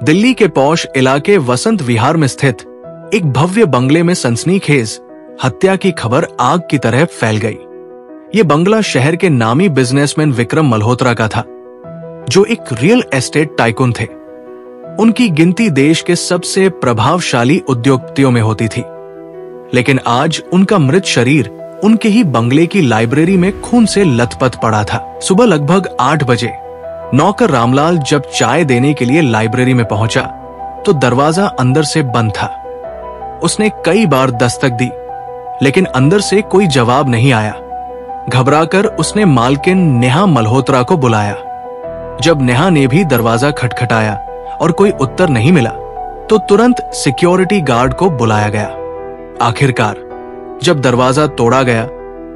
दिल्ली के पौश इलाके वसंत विहार में स्थित एक भव्य बंगले में सनसनीखेज हत्या की खबर आग की तरह फैल गई। ये बंगला शहर के नामी बिजनेसमैन विक्रम मल्होत्रा का था, जो एक रियल एस्टेट टाइकून थे। उनकी गिनती देश के सबसे प्रभावशाली उद्योगपतियों में होती थी, लेकिन आज उनका मृत शरीर उनके ही बंगले की लाइब्रेरी में खून से लथपथ पड़ा था। सुबह लगभग 8 बजे नौकर रामलाल जब चाय देने के लिए लाइब्रेरी में पहुंचा तो दरवाजा अंदर से बंद था। उसने कई बार दस्तक दी, लेकिन अंदर से कोई जवाब नहीं आया। घबराकर उसने मालकिन नेहा मल्होत्रा को बुलाया। जब नेहा ने भी दरवाजा खटखटाया और कोई उत्तर नहीं मिला तो तुरंत सिक्योरिटी गार्ड को बुलाया गया। आखिरकार जब दरवाजा तोड़ा गया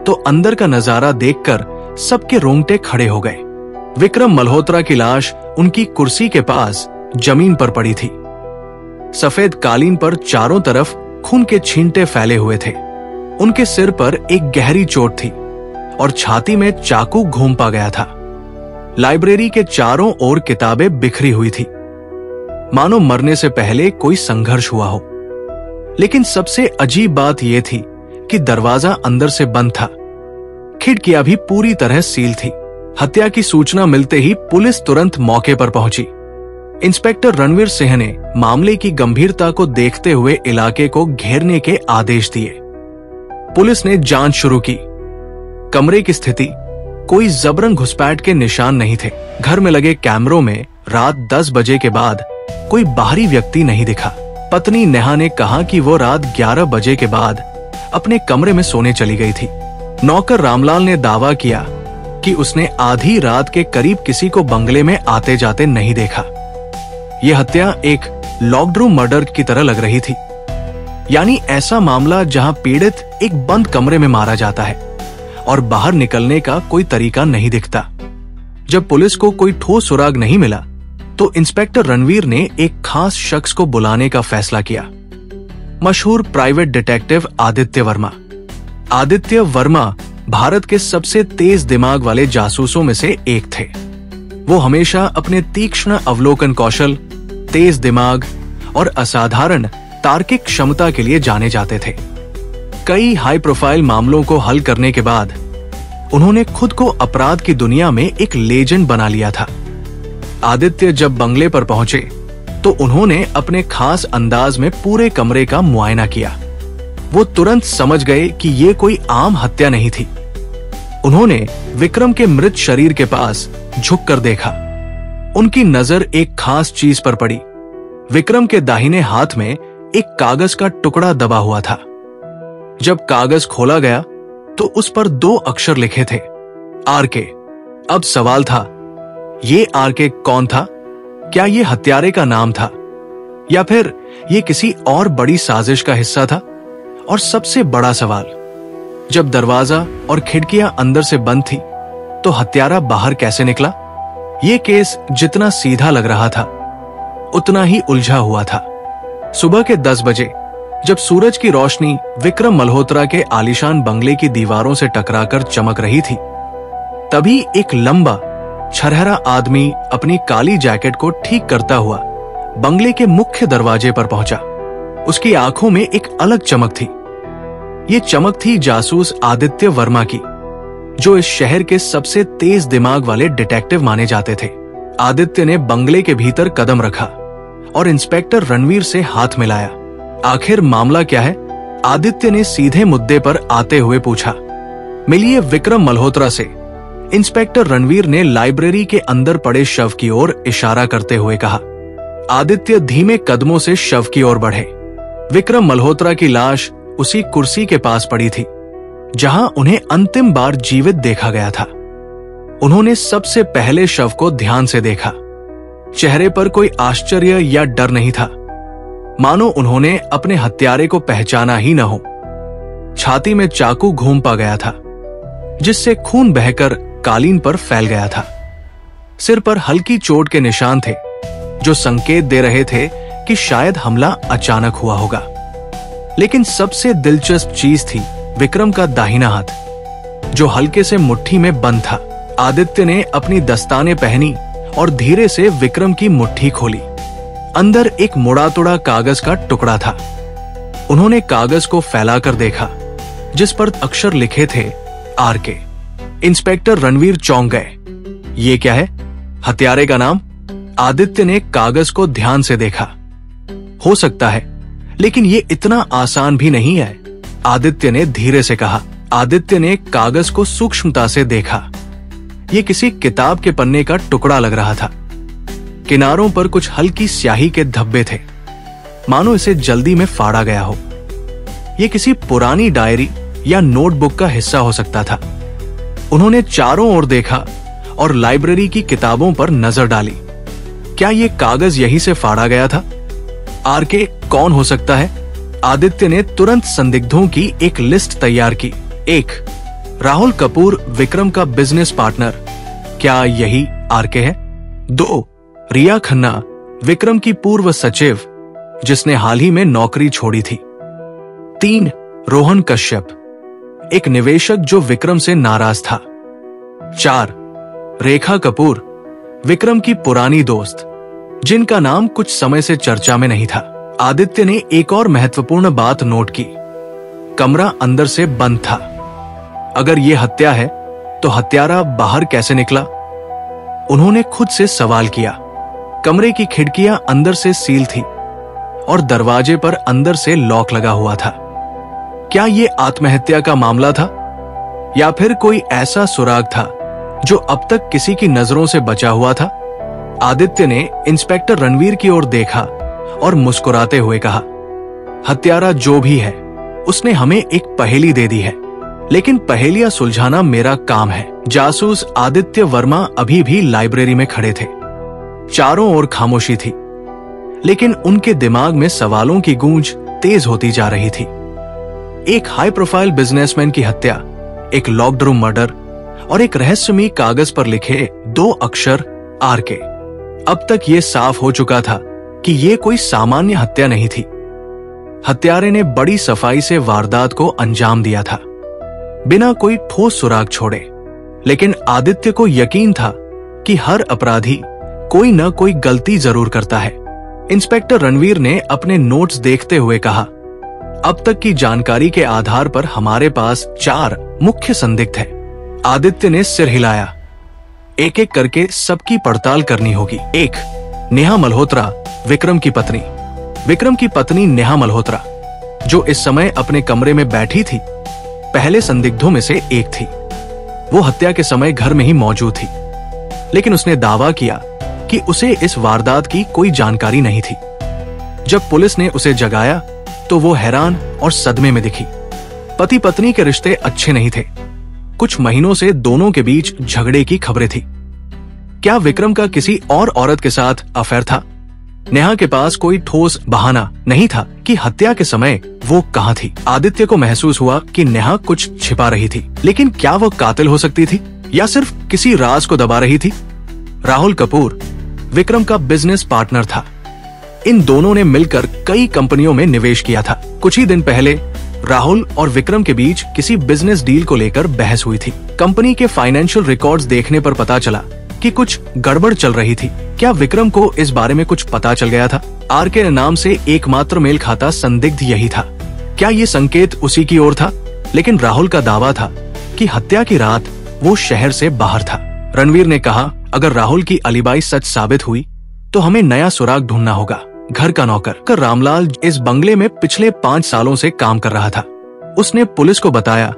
तो अंदर का नजारा देखकर सबके रोंगटे खड़े हो गए। विक्रम मल्होत्रा की लाश उनकी कुर्सी के पास जमीन पर पड़ी थी। सफेद कालीन पर चारों तरफ खून के छींटे फैले हुए थे। उनके सिर पर एक गहरी चोट थी और छाती में चाकू घूंपा गया था। लाइब्रेरी के चारों ओर किताबें बिखरी हुई थी, मानो मरने से पहले कोई संघर्ष हुआ हो। लेकिन सबसे अजीब बात यह थी कि दरवाजा अंदर से बंद था, खिड़कियां भी पूरी तरह सील थी। हत्या की सूचना मिलते ही पुलिस तुरंत मौके पर पहुंची। इंस्पेक्टर रणवीर सिंह ने मामले की गंभीरता को देखते हुए इलाके को घेरने के आदेश दिए। पुलिस ने जांच शुरू की। कमरे की स्थिति, कोई जबरन घुसपैठ के निशान नहीं थे। घर में लगे कैमरों में रात 10 बजे के बाद कोई बाहरी व्यक्ति नहीं दिखा। पत्नी नेहा ने कहा कि वो रात 11 बजे के बाद अपने कमरे में सोने चली गई थी। नौकर रामलाल ने दावा किया कि उसने आधी रात के करीब किसी को बंगले में आते जाते नहीं देखा। यह हत्या एक लॉक्ड रूम मर्डर की तरह लग रही थी, यानी ऐसा मामला जहां पीड़ित एक बंद कमरे में मारा जाता है और बाहर निकलने का कोई तरीका नहीं दिखता। जब पुलिस को कोई ठोस सुराग नहीं मिला तो इंस्पेक्टर रणवीर ने एक खास शख्स को बुलाने का फैसला किया। मशहूर प्राइवेट डिटेक्टिव आदित्य वर्मा। आदित्य वर्मा भारत के सबसे तेज दिमाग वाले जासूसों में से एक थे। वो हमेशा अपने तीक्ष्ण अवलोकन कौशल, तेज दिमाग और असाधारण तार्किक क्षमता के लिए जाने जाते थे। कई हाई प्रोफाइल मामलों को हल करने के बाद उन्होंने खुद को अपराध की दुनिया में एक लेजेंड बना लिया था। आदित्य जब बंगले पर पहुंचे तो उन्होंने अपने खास अंदाज में पूरे कमरे का मुआयना किया। वो तुरंत समझ गए कि ये कोई आम हत्या नहीं थी। उन्होंने विक्रम के मृत शरीर के पास झुककर देखा। उनकी नजर एक खास चीज पर पड़ी। विक्रम के दाहिने हाथ में एक कागज का टुकड़ा दबा हुआ था। जब कागज खोला गया तो उस पर 2 अक्षर लिखे थे, आरके। अब सवाल था, ये आरके कौन था? क्या ये हत्यारे का नाम था या फिर ये किसी और बड़ी साजिश का हिस्सा था? और सबसे बड़ा सवाल, जब दरवाजा और खिड़कियां अंदर से बंद थी तो हत्यारा बाहर कैसे निकला? ये केस जितना सीधा लग रहा था उतना ही उलझा हुआ था। सुबह के 10 बजे जब सूरज की रोशनी विक्रम मल्होत्रा के आलीशान बंगले की दीवारों से टकराकर चमक रही थी, तभी एक लंबा छरहरा आदमी अपनी काली जैकेट को ठीक करता हुआ बंगले के मुख्य दरवाजे पर पहुंचा। उसकी आंखों में एक अलग चमक थी। ये चमक थी जासूस आदित्य वर्मा की, जो इस शहर के सबसे तेज दिमाग वाले डिटेक्टिव माने जाते थे। आदित्य ने बंगले के भीतर कदम रखा और इंस्पेक्टर रणवीर से हाथ मिलाया। आखिर मामला क्या है? आदित्य ने सीधे मुद्दे पर आते हुए पूछा। मिलिए विक्रम मल्होत्रा से, इंस्पेक्टर रणवीर ने लाइब्रेरी के अंदर पड़े शव की ओर इशारा करते हुए कहा। आदित्य धीमे कदमों से शव की ओर बढ़े। विक्रम मल्होत्रा की लाश उसी कुर्सी के पास पड़ी थी जहां उन्हें अंतिम बार जीवित देखा गया था। उन्होंने सबसे पहले शव को ध्यान से देखा। चेहरे पर कोई आश्चर्य या डर नहीं था, मानो उन्होंने अपने हत्यारे को पहचाना ही न हो। छाती में चाकू घूंपा गया था, जिससे खून बहकर कालीन पर फैल गया था। सिर पर हल्की चोट के निशान थे, जो संकेत दे रहे थे कि शायद हमला अचानक हुआ होगा। लेकिन सबसे दिलचस्प चीज थी विक्रम का दाहिना हाथ, जो हल्के से मुट्ठी में बंद था। आदित्य ने अपनी दस्ताने पहनी और धीरे से विक्रम की मुट्ठी खोली। अंदर एक मुड़ा तुड़ा कागज का टुकड़ा था। उन्होंने कागज को फैलाकर देखा, जिस पर अक्षर लिखे थे आरके। इंस्पेक्टर रणवीर चौंक गए। ये क्या है? हत्यारे का नाम? आदित्य ने कागज को ध्यान से देखा। हो सकता है, लेकिन ये इतना आसान भी नहीं है, आदित्य ने धीरे से कहा। आदित्य ने कागज को सूक्ष्मता से देखा। ये किसी किताब के पन्ने का टुकड़ा लग रहा था। किनारों पर कुछ हल्की स्याही के धब्बे थे, मानो इसे जल्दी में फाड़ा गया हो। यह किसी पुरानी डायरी या नोटबुक का हिस्सा हो सकता था। उन्होंने चारों ओर देखा और लाइब्रेरी की किताबों पर नजर डाली। क्या यह कागज यहीं से फाड़ा गया था? आरके कौन हो सकता है? आदित्य ने तुरंत संदिग्धों की एक लिस्ट तैयार की। 1. राहुल कपूर, विक्रम का बिजनेस पार्टनर। क्या यही आरके है? 2. रिया खन्ना, विक्रम की पूर्व सचिव, जिसने हाल ही में नौकरी छोड़ी थी। 3. रोहन कश्यप, एक निवेशक जो विक्रम से नाराज था। 4. रेखा कपूर, विक्रम की पुरानी दोस्त, जिनका नाम कुछ समय से चर्चा में नहीं था। आदित्य ने एक और महत्वपूर्ण बात नोट की। कमरा अंदर से बंद था। अगर यह हत्या है तो हत्यारा बाहर कैसे निकला? उन्होंने खुद से सवाल किया। कमरे की खिड़कियां अंदर से सील थी और दरवाजे पर अंदर से लॉक लगा हुआ था। क्या यह आत्महत्या का मामला था या फिर कोई ऐसा सुराग था जो अब तक किसी की नजरों से बचा हुआ था? आदित्य ने इंस्पेक्टर रणवीर की ओर देखा और मुस्कुराते हुए कहा, हत्यारा जो भी है, उसने हमें एक पहेली दे दी है, लेकिन पहेलियां सुलझाना मेरा काम है। जासूस आदित्य वर्मा अभी भी लाइब्रेरी में खड़े थे। चारों ओर खामोशी थी, लेकिन उनके दिमाग में सवालों की गूंज तेज होती जा रही थी। एक हाई प्रोफाइल बिजनेसमैन की हत्या, एक लॉक्ड रूम मर्डर और एक रहस्यमयी कागज पर लिखे 2 अक्षर आरके। अब तक यह साफ हो चुका था कि यह कोई सामान्य हत्या नहीं थी। हत्यारे ने बड़ी सफाई से वारदात को अंजाम दिया था, बिना कोई ठोस सुराग छोड़े। लेकिन आदित्य को यकीन था कि हर अपराधी कोई न कोई गलती जरूर करता है। इंस्पेक्टर रणवीर ने अपने नोट्स देखते हुए कहा, अब तक की जानकारी के आधार पर हमारे पास 4 मुख्य संदिग्ध हैं। आदित्य ने सिर हिलाया। एक एक करके सबकी पड़ताल करनी होगी। 1. नेहा मल्होत्रा, विक्रम की पत्नी। विक्रम की पत्नी नेहा मल्होत्रा, जो इस समय अपने कमरे में बैठी थी, पहले संदिग्धों में से एक थी। वो हत्या के समय घर में ही मौजूद थी, लेकिन उसने दावा किया कि उसे इस वारदात की कोई जानकारी नहीं थी। जब पुलिस ने उसे जगाया तो वो हैरान और सदमे में दिखी। पति पत्नी के रिश्ते अच्छे नहीं थे। कुछ महीनों से दोनों के बीच झगड़े की खबरें थी। क्या विक्रम का किसी और औरत के साथ अफेयर था? नेहा के पास कोई ठोस बहाना नहीं था कि हत्या के समय वो कहाँ थी। आदित्य को महसूस हुआ कि नेहा कुछ छिपा रही थी, लेकिन क्या वो कातिल हो सकती थी या सिर्फ किसी राज को दबा रही थी? राहुल कपूर विक्रम का बिजनेस पार्टनर था। इन दोनों ने मिलकर कई कंपनियों में निवेश किया था। कुछ ही दिन पहले राहुल और विक्रम के बीच किसी बिजनेस डील को लेकर बहस हुई थी। कंपनी के फाइनेंशियल रिकॉर्ड्स देखने पर पता चला कि कुछ गड़बड़ चल रही थी। क्या विक्रम को इस बारे में कुछ पता चल गया था? आरके नाम से एकमात्र मेल खाता संदिग्ध यही था। क्या ये संकेत उसी की ओर था? लेकिन राहुल का दावा था कि हत्या की रात वो शहर से बाहर था। रणवीर ने कहा, अगर राहुल की अलिबाई सच साबित हुई तो हमें नया सुराग ढूंढना होगा। घर का नौकर रामलाल इस बंगले में पिछले 5 सालों से काम कर रहा था। उसने पुलिस को बताया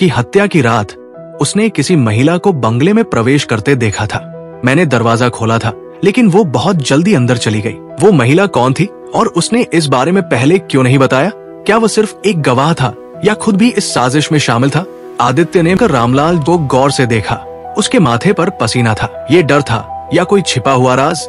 कि हत्या की रात उसने किसी महिला को बंगले में प्रवेश करते देखा था। मैंने दरवाजा खोला था, लेकिन वो बहुत जल्दी अंदर चली गई। वो महिला कौन थी और उसने इस बारे में पहले क्यों नहीं बताया? क्या वो सिर्फ एक गवाह था या खुद भी इस साजिश में शामिल था? आदित्य ने रामलाल को गौर से देखा। उसके माथे पर पसीना था। ये डर था या कोई छिपा हुआ राज?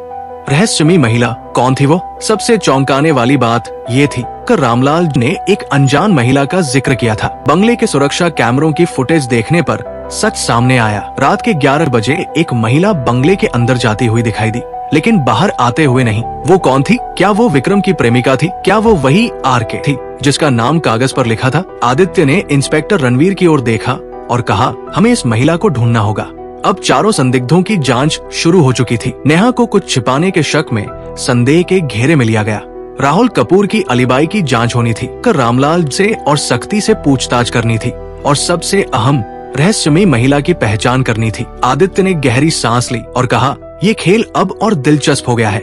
रहस्यमयी महिला कौन थी वो? सबसे चौंकाने वाली बात ये थी कि रामलाल ने एक अनजान महिला का जिक्र किया था। बंगले के सुरक्षा कैमरों की फुटेज देखने पर सच सामने आया। रात के 11 बजे एक महिला बंगले के अंदर जाती हुई दिखाई दी, लेकिन बाहर आते हुए नहीं। वो कौन थी? क्या वो विक्रम की प्रेमिका थी? क्या वो वही आरके थी जिसका नाम कागज पर लिखा था? आदित्य ने इंस्पेक्टर रणवीर की ओर देखा और कहा, हमें इस महिला को ढूंढना होगा। अब चारों संदिग्धों की जांच शुरू हो चुकी थी। नेहा को कुछ छिपाने के शक में संदेह के घेरे में लिया गया। राहुल कपूर की अलीबाई की जांच होनी थी, कर रामलाल से और सख्ती से पूछताछ करनी थी और सबसे अहम रहस्यमयी महिला की पहचान करनी थी। आदित्य ने गहरी सांस ली और कहा, ये खेल अब और दिलचस्प हो गया है।